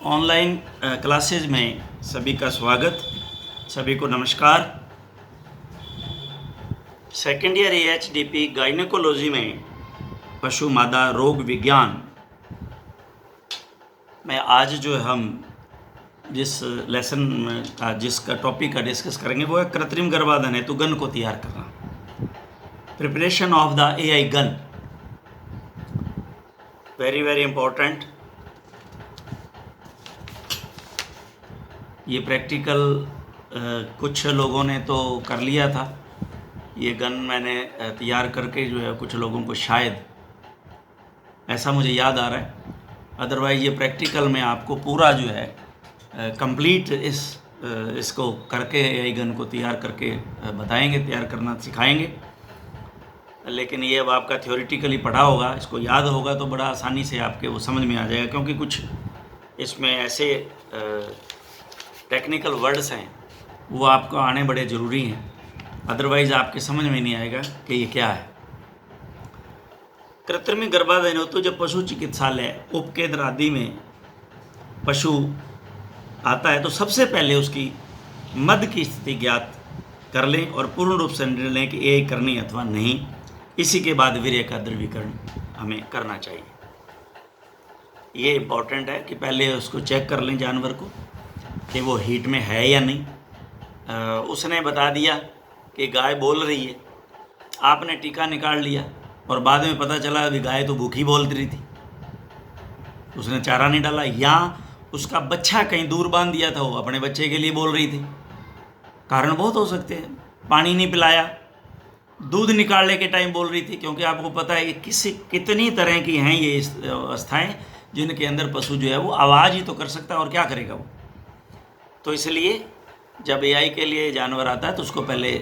Online classes में सभी का स्वागत। सभी को नमस्कार। सेकेंड ईयर AHDP गायनेकोलॉजी में पशु मादा रोग विज्ञान में आज जो है हम जिस लेसन का जिसका टॉपिक का डिस्कस करेंगे वो है कृत्रिम गर्भाधान हेतु गन को तैयार करना, preparation of the AI gun. Very very important. ये प्रैक्टिकल कुछ लोगों ने तो कर लिया था। ये गन मैंने तैयार करके जो है कुछ लोगों को शायद ऐसा मुझे याद आ रहा है, अदरवाइज़ ये प्रैक्टिकल में आपको पूरा जो है कंप्लीट इसको करके AI गन को तैयार करके बताएंगे, तैयार करना सिखाएंगे। लेकिन ये अब आपका थ्योरेटिकली पढ़ा होगा, इसको याद होगा तो बड़ा आसानी से आपके वो समझ में आ जाएगा, क्योंकि कुछ इसमें ऐसे टेक्निकल वर्ड्स हैं वो आपको आने बड़े ज़रूरी हैं, अदरवाइज़ आपके समझ में नहीं आएगा कि ये क्या है। कृत्रिम गर्भाधान हो तो जब पशु चिकित्सालय, उपकेंद्र आदि में पशु आता है तो सबसे पहले उसकी मध्य की स्थिति ज्ञात कर लें और पूर्ण रूप से निर्णय लें कि ये करनी अथवा नहीं। इसी के बाद वीर्य का द्रवीकरण हमें करना चाहिए। ये इम्पोर्टेंट है कि पहले उसको चेक कर लें जानवर को कि वो हीट में है या नहीं। उसने बता दिया कि गाय बोल रही है, आपने टीका निकाल लिया और बाद में पता चला अभी गाय तो भूखी बोल रही थी, उसने चारा नहीं डाला, या उसका बच्चा कहीं दूर बांध दिया था, वो अपने बच्चे के लिए बोल रही थी। कारण बहुत हो सकते हैं, पानी नहीं पिलाया, दूध निकालने के टाइम बोल रही थी, क्योंकि आपको पता है कि कितनी तरह की हैं ये अवस्थाएँ जिनके अंदर पशु जो है वो आवाज़ ही तो कर सकता है और क्या करेगा वो। तो इसलिए जब AI के लिए जानवर आता है तो उसको पहले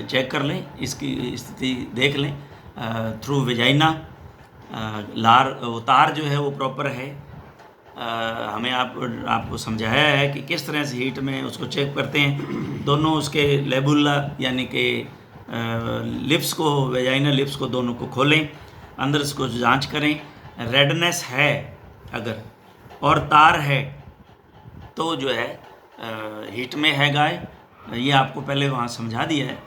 चेक कर लें, इसकी स्थिति देख लें थ्रू वेजाइना। लार वो तार जो है वो प्रॉपर है। हमें आपको समझाया है कि किस तरह से हीट में उसको चेक करते हैं। दोनों उसके लेबुला यानी कि लिप्स को, वेजाइना लिप्स को दोनों को खोलें, अंदर इसको जांच करें। रेडनेस है अगर और तार है तो जो है हीट में है गाय, ये आपको पहले वहाँ समझा दिया है।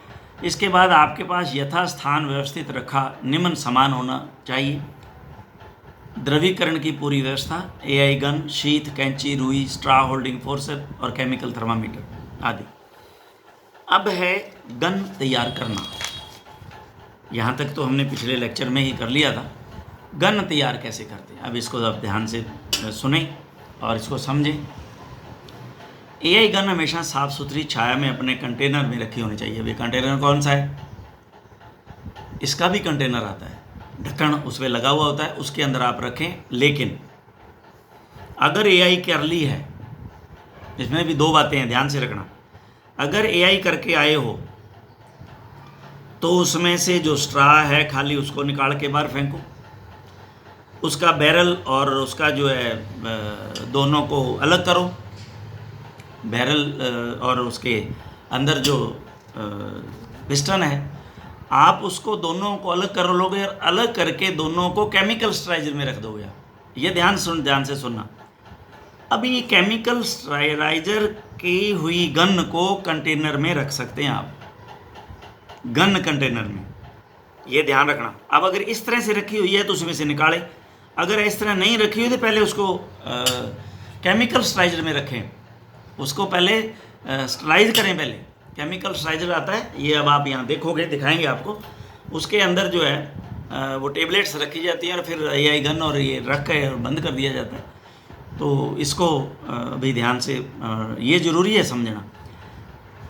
इसके बाद आपके पास यथास्थान व्यवस्थित रखा निम्न सामान होना चाहिए। द्रवीकरण की पूरी व्यवस्था, AI गन, शीत, कैंची, रुई, स्ट्रा होल्डिंग फोर्सेप और केमिकल थर्मामीटर आदि। अब है गन तैयार करना। यहाँ तक तो हमने पिछले लेक्चर में ही कर लिया था। गन तैयार कैसे करते हैं, अब इसको आप ध्यान से सुनें और इसको समझें। AI गन हमेशा साफ़ सुथरी छाया में अपने कंटेनर में रखी होनी चाहिए। अभी कंटेनर कौन सा है, इसका भी कंटेनर आता है, ढक्कन उस पर लगा हुआ होता है, उसके अंदर आप रखें। लेकिन अगर AI कर ली है, इसमें भी दो बातें हैं, ध्यान से रखना। अगर AI करके आए हो तो उसमें से जो स्ट्रा है खाली उसको निकाल के बाहर फेंको, उसका बैरल और उसका जो है दोनों को अलग करो। बैरल और उसके अंदर जो पिस्टन है, आप उसको दोनों को अलग कर लोगे और अलग करके दोनों को केमिकल स्टराइजर में रख दोगे। ये ध्यान से सुनना। अब ये केमिकल स्टराइजर की हुई गन को कंटेनर में रख सकते हैं आप, गन कंटेनर में, ये ध्यान रखना। अब अगर इस तरह से रखी हुई है तो उसमें से निकालें, अगर इस तरह नहीं रखी हुई तो पहले उसको केमिकल स्टराइजर में रखें, उसको पहले स्टराइज करें। पहले केमिकल स्टराइजर आता है, ये अब आप यहाँ देखोगे, दिखाएंगे आपको। उसके अंदर जो है वो टेबलेट्स रखी जाती हैं और फिर AI गन और ये रख के बंद कर दिया जाता है। तो इसको भी ध्यान से ये ज़रूरी है समझना।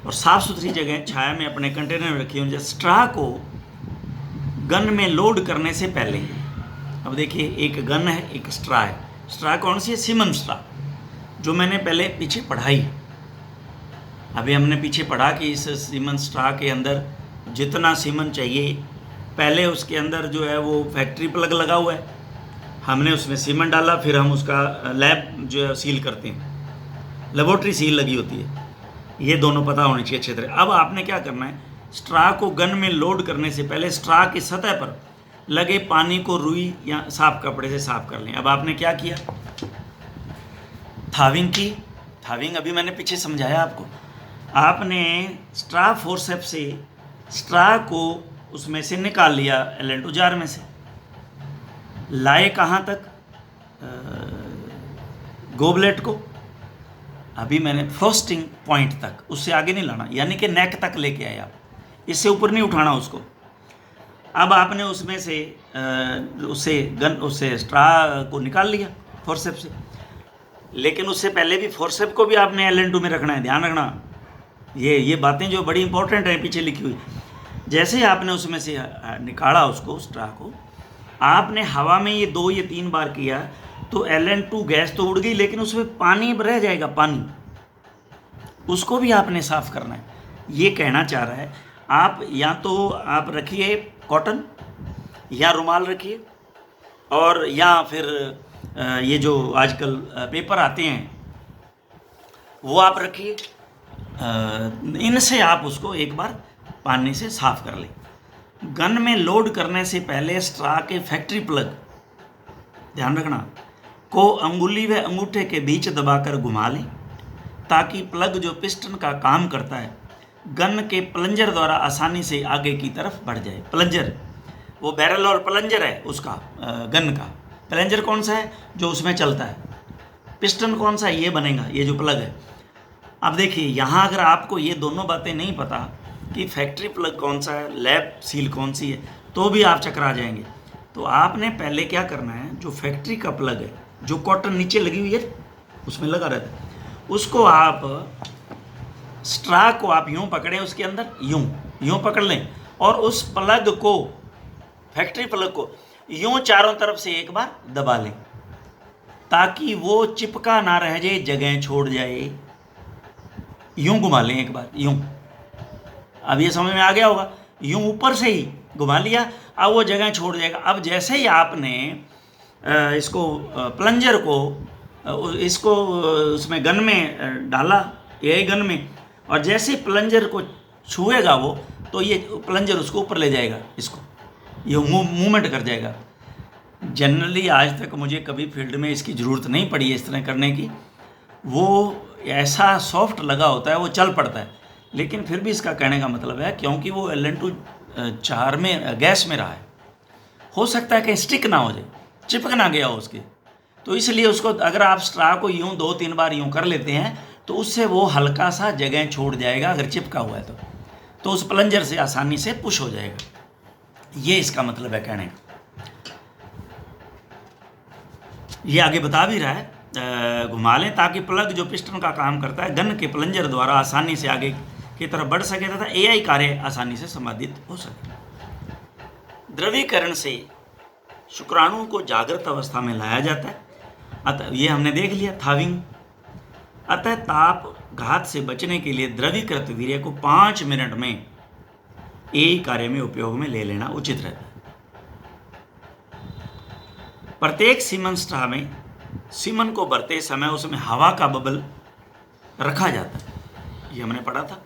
और साफ़ सुथरी जगह छाया में अपने कंटेनर में रखी हुई स्ट्रा को गन में लोड करने से पहले। अब देखिए, एक गन है, एक स्ट्रा है। स्ट्रा कौन सी है, सीमन स्ट्रा, जो मैंने पहले पीछे पढ़ाई। अभी हमने पीछे पढ़ा कि इस सीमन स्ट्रा के अंदर जितना सीमन चाहिए, पहले उसके अंदर जो है वो फैक्ट्री प्लग लगा हुआ है, हमने उसमें सीमन डाला, फिर हम उसका लैब जो है सील करते हैं, लेबोरेटरी सील लगी होती है। ये दोनों पता होनी चाहिए अच्छे तरह। अब आपने क्या करना है, स्ट्रा को गन में लोड करने से पहले स्ट्रा की सतह पर लगे पानी को रुई या साफ कपड़े से साफ कर लें। अब आपने क्या किया, थाविंग की। थाविंग अभी मैंने पीछे समझाया आपको। आपने स्ट्रा फोर्सेप्स से स्ट्रा को उसमें से निकाल लिया एलेंटो जार में से, लाए कहाँ तक, गोबलेट को। अभी मैंने फ्रोस्टिंग पॉइंट तक, उससे आगे नहीं लाना, यानी कि नेक तक लेके आए आप, इससे ऊपर नहीं उठाना उसको। अब आपने उसमें से उससे स्ट्रा को निकाल लिया फोर्सेप से, लेकिन उससे पहले भी फोर्सेप को भी आपने Ln2 में रखना है, ध्यान रखना। ये बातें जो बड़ी इंपॉर्टेंट है पीछे लिखी हुई। जैसे आपने उसमें से निकाला उसको, स्ट्रा को, आपने हवा में ये 2 या 3 बार किया तो Ln2 गैस तो उड़ गई, लेकिन उसमें पानी रह जाएगा, पानी, उसको भी आपने साफ करना है। ये कहना चाह रहा है, आप या तो आप रखिए कॉटन या रुमाल रखिए, और या फिर ये जो आजकल पेपर आते हैं वो आप रखिए। इनसे आप उसको एक बार पानी से साफ कर लें। गन में लोड करने से पहले स्ट्रा के फैक्ट्री प्लग, ध्यान रखना, को अंगुली व अंगूठे के बीच दबाकर घुमा लें, ताकि प्लग जो पिस्टन का काम करता है गन के प्लंजर द्वारा आसानी से आगे की तरफ बढ़ जाए। प्लंजर, वो बैरल और प्लंजर है उसका, गन का। प्लंजर कौन सा है, जो उसमें चलता है। पिस्टन कौन सा है, ये बनेगा, ये जो प्लग है। अब देखिए यहाँ अगर आपको ये दोनों बातें नहीं पता कि फैक्ट्री प्लग कौन सा है, लैब सील कौन सी है, तो भी आप चकरा जाएंगे। तो आपने पहले क्या करना है, जो फैक्ट्री का प्लग है, जो कॉटन नीचे लगी हुई है उसमें लगा रहता है, उसको आप, स्ट्रा को आप यूं पकड़ें, उसके अंदर यूं पकड़ लें, और उस प्लग को, फैक्ट्री प्लग को यूं चारों तरफ से एक बार दबा लें, ताकि वो चिपका ना रह जाए, जगह छोड़ जाए। यूं घुमा लें एक बार, यूं। अब ये समझ में आ गया होगा, यूं ऊपर से ही घुमा लिया, अब वो जगह छोड़ जाएगा। अब जैसे ही आपने इसको प्लंजर को इसको उसमें गन में डाला, एआई गन में, और जैसे प्लंजर को छुएगा वो, तो ये प्लंजर उसको ऊपर ले जाएगा, इसको ये मूवमेंट कर जाएगा। जनरली आज तक मुझे कभी फील्ड में इसकी ज़रूरत नहीं पड़ी है इस तरह करने की। वो ऐसा सॉफ्ट लगा होता है, वो चल पड़ता है, लेकिन फिर भी इसका कहने का मतलब है, क्योंकि वो Ln2 जार में, गैस में रहा है, हो सकता है कि स्टिक ना हो जाए, चिपक ना गया हो उसके, तो इसलिए उसको अगर आप स्ट्रा को यूं 2-3 बार यूं कर लेते हैं तो उससे वो हल्का सा जगह छोड़ जाएगा, अगर चिपका हुआ है तो उस प्लंजर से आसानी से पुश हो जाएगा। ये इसका मतलब है कहने का। ये आगे बता भी रहा है, घुमा लें ताकि प्लग जो पिस्टन का काम करता है गन के प्लंजर द्वारा आसानी से आगे की तरफ बढ़ सके तथा एआई कार्य आसानी से संपादित हो सके। द्रवीकरण से शुक्राणुओं को जागृत अवस्था में लाया जाता है। अतः ये हमने देख लिया, थाविंग। अतः ताप घात से बचने के लिए द्रवीकृत वीर्य को 5 मिनट में एआई कार्य में उपयोग में ले लेना उचित रहता है। प्रत्येक सीमन स्ट्रा में सीमन को भरते समय उसमें हवा का बबल रखा जाता है, ये हमने पढ़ा था।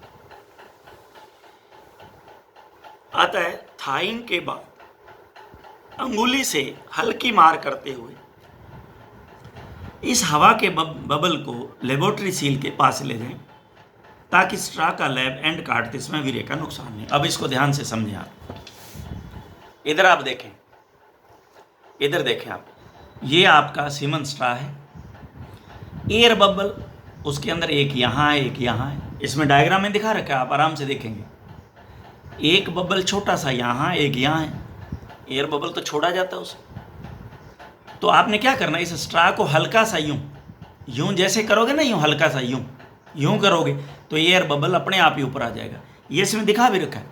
अतः थाइंग के बाद अंगुली से हल्की मार करते हुए इस हवा के बबल को लेबोरेटरी सील के पास ले जाएं, ताकि स्ट्रा का लैब एंड काटते इसमें वीर्य का नुकसान नहीं। अब इसको ध्यान से समझें आप। इधर आप देखें, इधर देखें आप, ये आपका सीमन स्ट्रा है। एयर बबल उसके अंदर एक यहाँ है, एक यहाँ है। इसमें डायग्राम में दिखा रखा है, आप आराम से देखेंगे। एक बबल छोटा सा यहाँ, एक यहाँ है। एयर बबल तो छोड़ा जाता है उसे। तो आपने क्या करना है, इस स्ट्रा को हल्का सा यूं जैसे करोगे ना, यूं हल्का सा यूं करोगे तो एयर बबल अपने आप ही ऊपर आ जाएगा। ये इसमें दिखा भी रखा है,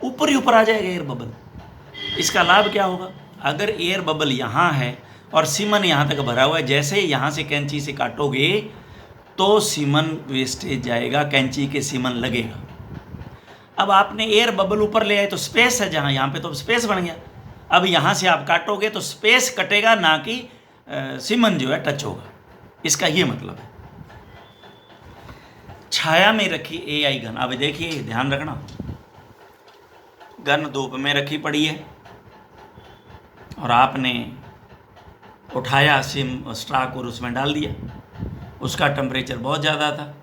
ऊपर ही ऊपर आ जाएगा एयर बबल। इसका लाभ क्या होगा, अगर एयर बबल यहाँ है और सीमन यहाँ तक भरा हुआ है, जैसे यहाँ से कैंची से काटोगे तो सीमन वेस्टेज जाएगा, कैंची के सीमन लगेगा। अब आपने एयर बबल ऊपर ले आए तो स्पेस है जहाँ, यहाँ पे तो स्पेस बन गया। अब यहाँ से आप काटोगे तो स्पेस कटेगा, ना कि सीमन जो है टच होगा। इसका ये मतलब है। छाया में रखी एआई गन, अब देखिए ध्यान रखना, गन धूप में रखी पड़ी है और आपने उठाया स्ट्रा को उसमें डाल दिया। उसका टेम्परेचर बहुत ज़्यादा था।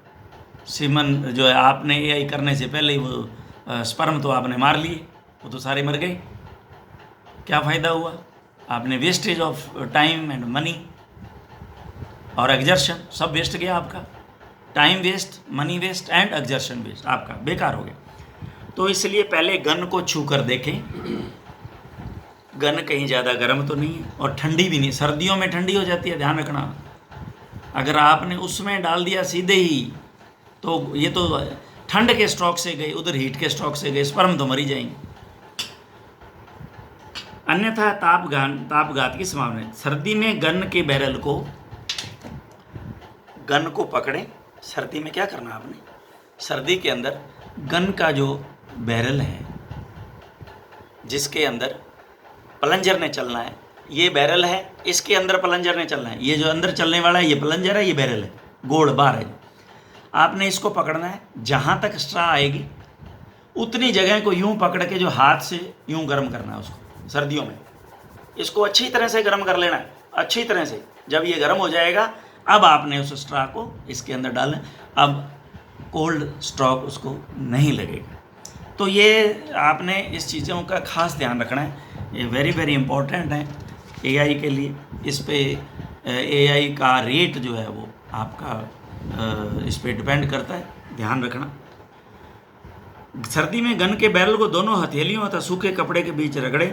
सीमन जो है आपने एआई करने से पहले ही वो स्पर्म तो आपने मार लिए, वो तो सारे मर गए। क्या फ़ायदा हुआ? आपने wastage of time and money और एग्जर्शन सब वेस्ट गया आपका। Time waste, money waste and exertion waste, आपका बेकार हो गया। तो इसलिए पहले गन को छू कर देखें, गन कहीं ज़्यादा गर्म तो नहीं है और ठंडी भी नहीं। सर्दियों में ठंडी हो जाती है, ध्यान रखना। अगर आपने उसमें डाल दिया सीधे ही तो ये तो ठंड के स्ट्रोक से गए, उधर हीट के स्ट्रोक से गए, स्पर्म तो मरी जाएंगे। अन्यथा तापघात की संभावना है। सर्दी में गन को पकड़ें। सर्दी में क्या करना आपने, सर्दी के अंदर गन का जो बैरल है जिसके अंदर प्लंजर ने चलना है, ये बैरल है, इसके अंदर प्लंजर ने चलना है। ये जो अंदर चलने वाला है ये प्लंजर है, ये बैरल है, गोल बार है। आपने इसको पकड़ना है, जहाँ तक स्ट्रा आएगी उतनी जगह को यूं पकड़ के जो हाथ से यूं गर्म करना है उसको। सर्दियों में इसको अच्छी तरह से गर्म कर लेना है, अच्छी तरह से। जब ये गर्म हो जाएगा अब आपने उस स्ट्रा को इसके अंदर डालना। अब कोल्ड स्ट्रोक उसको नहीं लगेगा। तो ये आपने इस चीज़ों का खास ध्यान रखना है, ये वेरी वेरी इंपॉर्टेंट है एआई के लिए। इस पे एआई का रेट जो है वो आपका इस पे डिपेंड करता है, ध्यान रखना। सर्दी में गन के बैरल को दोनों हथेलियों तथा सूखे कपड़े के बीच रगड़े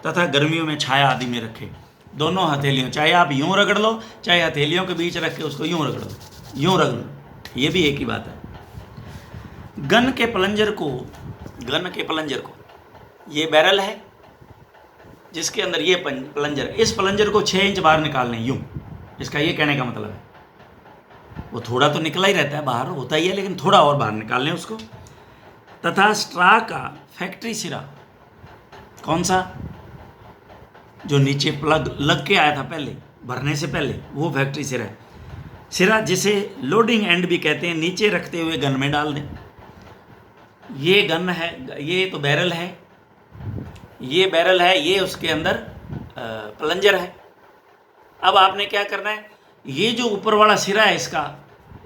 तथा गर्मियों में छाया आदि में रखें। दोनों हथेलियों, चाहे आप यूं रगड़ लो चाहे हथेलियों के बीच रख के उसको यूं रगड़ो, यूं रगड़ लो, ये भी एक ही बात है। गन के प्लंजर को ये बैरल है जिसके अंदर ये प्लंजर, इस प्लंजर को 6 इंच बाहर निकालने यूं, इसका ये कहने का मतलब है। वो थोड़ा तो निकला ही रहता है, बाहर होता ही है, लेकिन थोड़ा और बाहर निकाल लें उसको। तथा स्ट्रा का फैक्ट्री सिरा, कौन सा, जो नीचे प्लग लग के आया था पहले भरने से पहले, वो फैक्ट्री सिरा जिसे लोडिंग एंड भी कहते हैं, नीचे रखते हुए गन में डाल दें। ये गन है, ये तो बैरल है, ये बैरल है, ये उसके अंदर प्लंजर है। अब आपने क्या करना है, ये जो ऊपर वाला सिरा है इसका,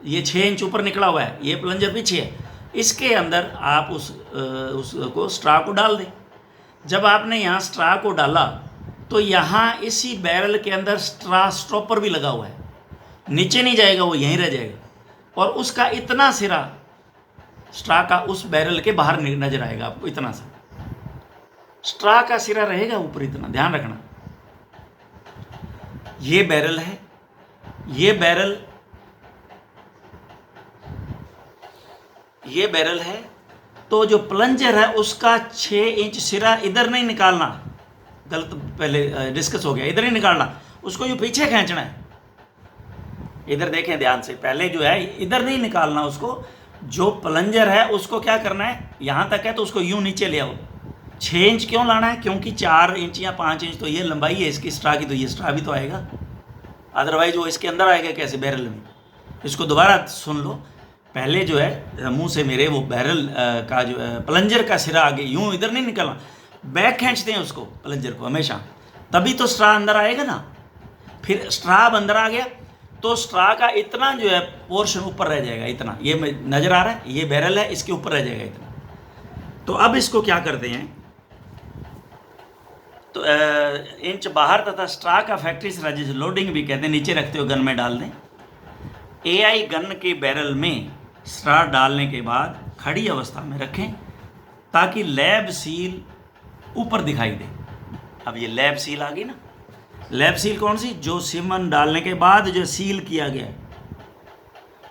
ये 6 इंच ऊपर निकला हुआ है, ये प्लंजर पीछे है, इसके अंदर आप उसको स्ट्रा को डाल दें। जब आपने यहाँ स्ट्रा को डाला तो यहाँ इसी बैरल के अंदर स्ट्रा स्टॉपर भी लगा हुआ है, नीचे नहीं जाएगा, वो यहीं रह जाएगा। और उसका इतना सिरा स्ट्रा का उस बैरल के बाहर नजर आएगा आपको, इतना सा स्ट्रा का सिरा रहेगा ऊपर, इतना ध्यान रखना। ये बैरल है, ये बैरल है, तो जो प्लंजर है उसका 6 इंच सिरा इधर नहीं निकालना, गलत पहले डिस्कस हो गया, इधर ही निकालना, उसको यूँ पीछे खींचना है। इधर देखें ध्यान से, पहले जो है इधर नहीं निकालना उसको, जो प्लंजर है उसको क्या करना है, यहाँ तक है तो उसको यूँ नीचे ले आओ। 6 इंच क्यों लाना है, क्योंकि 4 इंच या 5 इंच तो ये लंबाई है इसकी स्ट्रा की, तो ये स्ट्रा भी तो आएगा, अदरवाइज वो इसके अंदर आएगा कैसे बैरल में। इसको दोबारा सुन लो, पहले जो है मुंह से मेरे वो बैरल का जो प्लंजर का सिरा आगे यूँ इधर नहीं निकलना, बैक खींचते हैं उसको प्लंजर को हमेशा, तभी तो स्ट्रा अंदर आएगा ना। फिर स्ट्रा अंदर आ गया तो स्ट्रा का इतना जो है पोर्शन ऊपर रह जाएगा, इतना ये नज़र आ रहा है, ये बैरल है, इसके ऊपर रह जाएगा इतना। तो अब इसको क्या करते हैं, तो इंच बाहर तथा स्ट्रा का फैक्ट्री सिरा, जिसे लोडिंग भी कहते हैं, नीचे रखते हुए गन में डाल दें। एआई गन के बैरल में स्ट्रा डालने के बाद खड़ी अवस्था में रखें ताकि लैब सील ऊपर दिखाई दे। अब ये लैब सील आ गई ना, लैब सील कौन सी, जो सीमन डालने के बाद जो सील किया गया है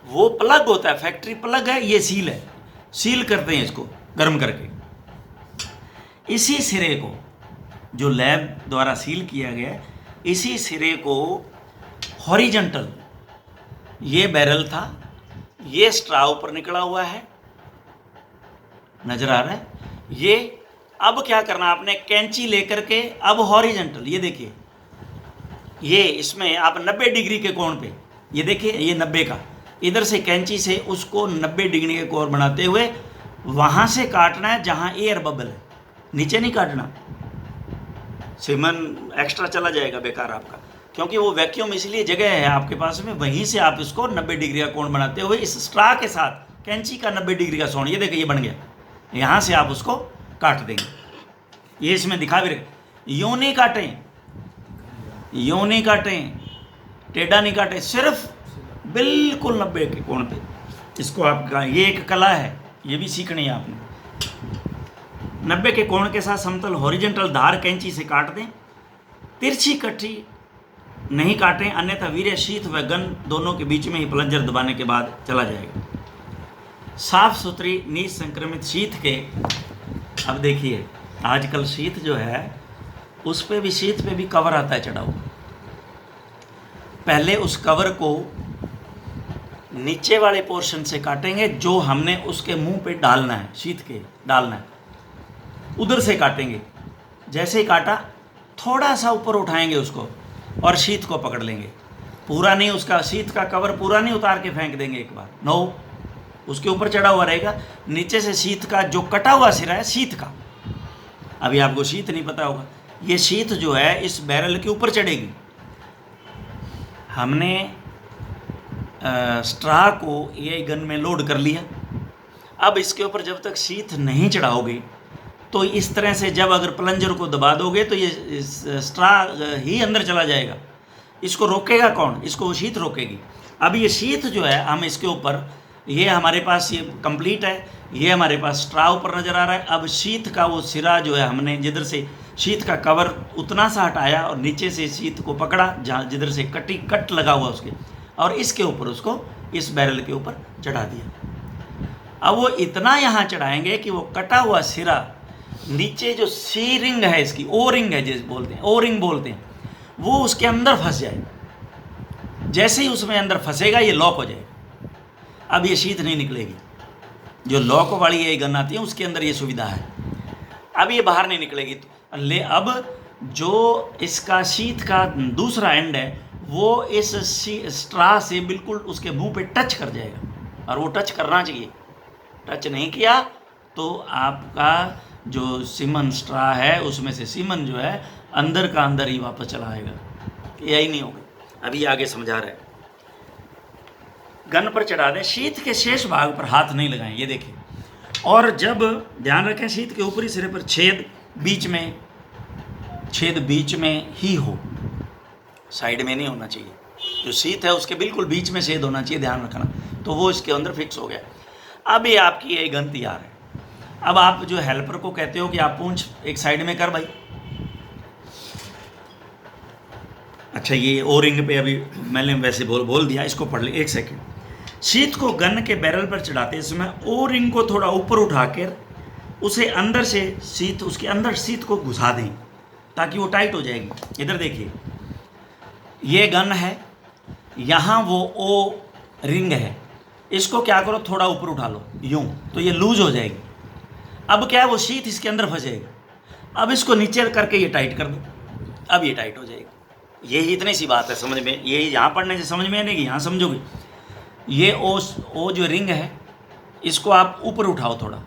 वो प्लग होता है, फैक्ट्री प्लग है, ये सील है, सील करते हैं इसको गर्म करके। इसी सिरे को जो लैब द्वारा सील किया गया है, इसी सिरे को हॉरिजॉन्टल, ये बैरल था, ये स्ट्रा ऊपर निकला हुआ है, नजर आ रहा है ये। अब क्या करना आपने, कैंची लेकर के अब हॉरिजॉन्टल, ये देखिए, ये इसमें आप 90 डिग्री के कोण पे, ये देखिए ये 90 का, इधर से कैंची से उसको 90 डिग्री के कोण बनाते हुए वहाँ से काटना है जहाँ एयर बबल है, नीचे नहीं काटना, सीमन एक्स्ट्रा चला जाएगा बेकार आपका। क्योंकि वो वैक्यूम इसलिए जगह है आपके पास में, वहीं से आप इसको 90 डिग्री का कोण बनाते हुए इस स्ट्रा के साथ कैंची का 90 डिग्री का कोण, ये देखिए ये बन गया, यहाँ से आप उसको काट देंगे। ये इसमें दिखा भी रहे, यूं नहीं काटें, यूं नहीं काटें, टेढ़ा नहीं काटें, सिर्फ बिल्कुल 90 के कोण पे इसको आप, ये एक कला है, ये भी सीखनी है आपने। 90 के कोण के साथ समतल हॉरिजॉन्टल धार कैंची से काट दें, तिरछी कट्टी नहीं काटें, अन्यथा वीर्य शीथ व गन दोनों के बीच में ही प्लंजर दबाने के बाद चला जाएगा। साफ सुथरी नीच संक्रमित शीथ के, अब देखिए आजकल शीथ जो है उस पे भी, शीथ पे भी कवर आता है चढ़ा हुआ। पहले उस कवर को नीचे वाले पोर्शन से काटेंगे जो हमने उसके मुंह पे डालना है, शीथ के डालना है, उधर से काटेंगे। जैसे ही काटा थोड़ा सा ऊपर उठाएंगे उसको और शीथ को पकड़ लेंगे, पूरा नहीं, उसका शीथ का कवर पूरा नहीं उतार के फेंक देंगे एक बार, नो, उसके ऊपर चढ़ा हुआ रहेगा। नीचे से शीथ का जो कटा हुआ सिरा है शीथ का, अभी आपको शीथ नहीं पता होगा, ये शीथ जो है इस बैरल के ऊपर चढ़ेगी। हमने स्ट्रा को ये गन में लोड कर लिया, अब इसके ऊपर जब तक शीथ नहीं चढ़ाओगे तो इस तरह से जब अगर प्लंजर को दबा दोगे तो ये स्ट्रा ही अंदर चला जाएगा। इसको रोकेगा कौन? इसको वो शीथ रोकेगी। अब ये शीथ जो है हम इसके ऊपर, ये हमारे पास ये कंप्लीट है, ये हमारे पास स्ट्रा ऊपर नज़र आ रहा है। अब शीथ का वो सिरा जो है हमने जिधर से शीथ का कवर उतना सा हटाया और नीचे से शीथ को पकड़ा जहाँ जिधर से कट लगा हुआ उसके, और इसके ऊपर उसको इस बैरल के ऊपर चढ़ा दिया। अब वो इतना यहाँ चढ़ाएंगे कि वो कटा हुआ सिरा नीचे जो सी रिंग है इसकी, ओ रिंग है जिस बोलते हैं, ओ रिंग बोलते हैं, वो उसके अंदर फंस जाए। जैसे ही उसमें अंदर फंसेगा ये लॉक हो जाएगा। अब ये शीथ नहीं निकलेगी। जो लॉक वाली ये गन आती है उसके अंदर ये सुविधा है, अब ये बाहर नहीं निकलेगी। तो अब जो इसका शीथ का दूसरा एंड है वो इस स्ट्रा से बिल्कुल उसके मुंह पे टच कर जाएगा, और वो टच करना चाहिए। टच नहीं किया तो आपका जो सीमन स्ट्रा है उसमें से सीमन जो है अंदर का अंदर ही वापस चला आएगा, यही नहीं होगा। अभी आगे समझा रहे, गन पर चढ़ा दें, शीथ के शेष भाग पर हाथ नहीं लगाएं, ये देखें। और जब ध्यान रखें शीथ के ऊपरी सिरे पर छेद बीच में ही हो, साइड में नहीं होना चाहिए। जो शीथ है उसके बिल्कुल बीच में छेद होना चाहिए, ध्यान रखना। तो वो इसके अंदर फिक्स हो गया। अब ये आपकी ये गन तैयार है। अब आप जो हेल्पर को कहते हो कि आप पूंछ एक साइड में कर भाई। अच्छा, ये ओ रिंग पे अभी मैंने वैसे बोल दिया, इसको पढ़ ले एक सेकेंड। शीथ को गन के बैरल पर चढ़ाते समय ओ रिंग को थोड़ा ऊपर उठाकर उसे अंदर से शीथ, उसके अंदर शीथ को घुसा दें ताकि वो टाइट हो जाएगी। इधर देखिए, ये गन है, यहाँ वो ओ रिंग है, इसको क्या करो थोड़ा ऊपर उठा लो यूं, तो ये लूज हो जाएगी। अब क्या है, वो शीथ इसके अंदर फंस जाएगी। अब इसको नीचे करके ये टाइट कर दो, अब ये टाइट हो जाएगी। यही इतनी सी बात है समझ में, यही यहाँ पढ़ने से समझ में आएगी, यहाँ समझोगे। ये ओ जो रिंग है इसको आप ऊपर उठाओ थोड़ा,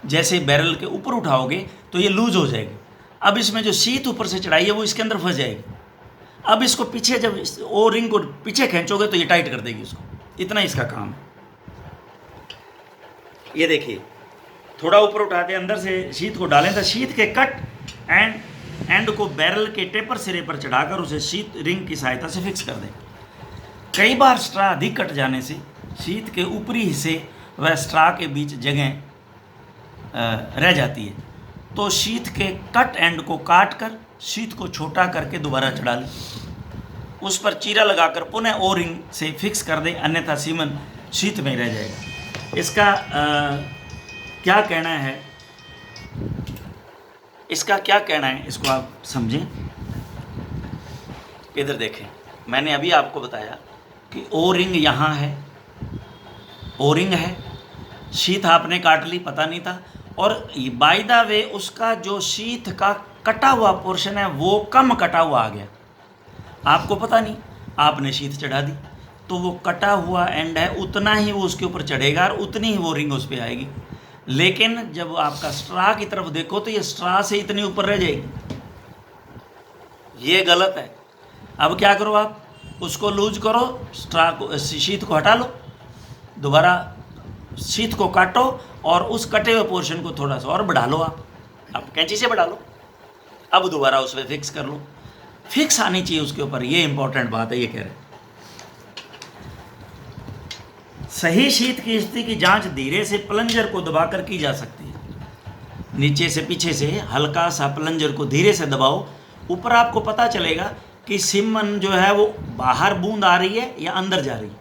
जैसे बैरल के ऊपर उठाओगे तो ये लूज हो जाएगी। अब इसमें जो शीथ ऊपर से चढ़ाई है वो इसके अंदर फंस जाएगी। अब इसको पीछे, जब ओ रिंग को पीछे खींचोगे तो ये टाइट कर देगी इसको। इतना इसका काम है। ये देखिए, थोड़ा ऊपर उठाते अंदर से शीथ को डालें तो शीथ के कट एंड को बैरल के टेपर सिरे पर चढ़ाकर उसे शीथ रिंग की सहायता से फिक्स कर दें। कई बार स्ट्रा अधिक कट जाने से शीथ के ऊपरी हिस्से व स्ट्रा के बीच जगह रह जाती है, तो शीथ के कट एंड को काट कर शीथ को छोटा करके दोबारा चढ़ा लें। उस पर चीरा लगाकर पुनः ओ रिंग से फिक्स कर दें, अन्यथा सीमन शीथ में रह जाएगा। इसका क्या कहना है, इसका क्या कहना है, इसको आप समझें। इधर देखें, मैंने अभी आपको बताया कि ओ रिंग यहाँ है, ओ रिंग है, शीथ आपने काट ली, पता नहीं था, और बाय द वे उसका जो शीथ का कटा हुआ पोर्शन है वो कम कटा हुआ आ गया, आपको पता नहीं, आपने शीथ चढ़ा दी तो वो कटा हुआ एंड है उतना ही वो उसके ऊपर चढ़ेगा और उतनी ही वो रिंग उस पर आएगी। लेकिन जब आपका स्ट्रा की तरफ देखो तो ये स्ट्रा से इतनी ऊपर रह जाएगी, ये गलत है। अब क्या करो, आप उसको लूज करो, स्ट्रा को, शीट को हटा लो, दोबारा शीट को काटो और उस कटे हुए पोर्शन को थोड़ा सा और बढ़ा लो, आप कैंची से बढ़ा लो। अब दोबारा उस पर फिक्स कर लो, फिक्स आनी चाहिए उसके ऊपर, ये इंपॉर्टेंट बात है। ये कह रहे हैं सही शीत की स्थिति की जांच धीरे से प्लंजर को दबाकर की जा सकती है। नीचे से पीछे से हल्का सा प्लंजर को धीरे से दबाओ, ऊपर आपको पता चलेगा कि सीमन जो है वो बाहर बूंद आ रही है या अंदर जा रही है।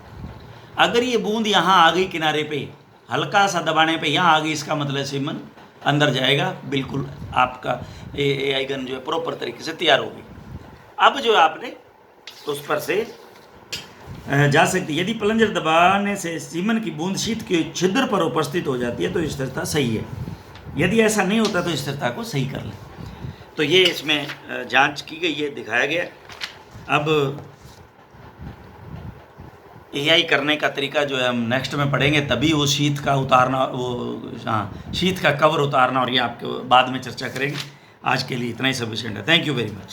अगर ये बूंद यहाँ आ गई किनारे पे, हल्का सा दबाने पे यहाँ आ गई, इसका मतलब सीमन अंदर जाएगा। बिल्कुल आपका AI गन जो है प्रॉपर तरीके से तैयार होगी। अब जो आपने उस पर से जा सकती है। यदि प्लंजर दबाने से सीमन की बूंद शीट के छिद्र पर उपस्थित हो जाती है तो स्थिरता सही है। यदि ऐसा नहीं होता तो स्थिरता को सही कर लें। तो ये इसमें जांच की गई है, दिखाया गया। अब AI करने का तरीका जो है हम नेक्स्ट में पढ़ेंगे, तभी वो शीट का उतारना, वो शीट का कवर उतारना और ये आपके बाद में चर्चा करेंगे। आज के लिए इतना ही सफिशिएंट है। Thank you very much.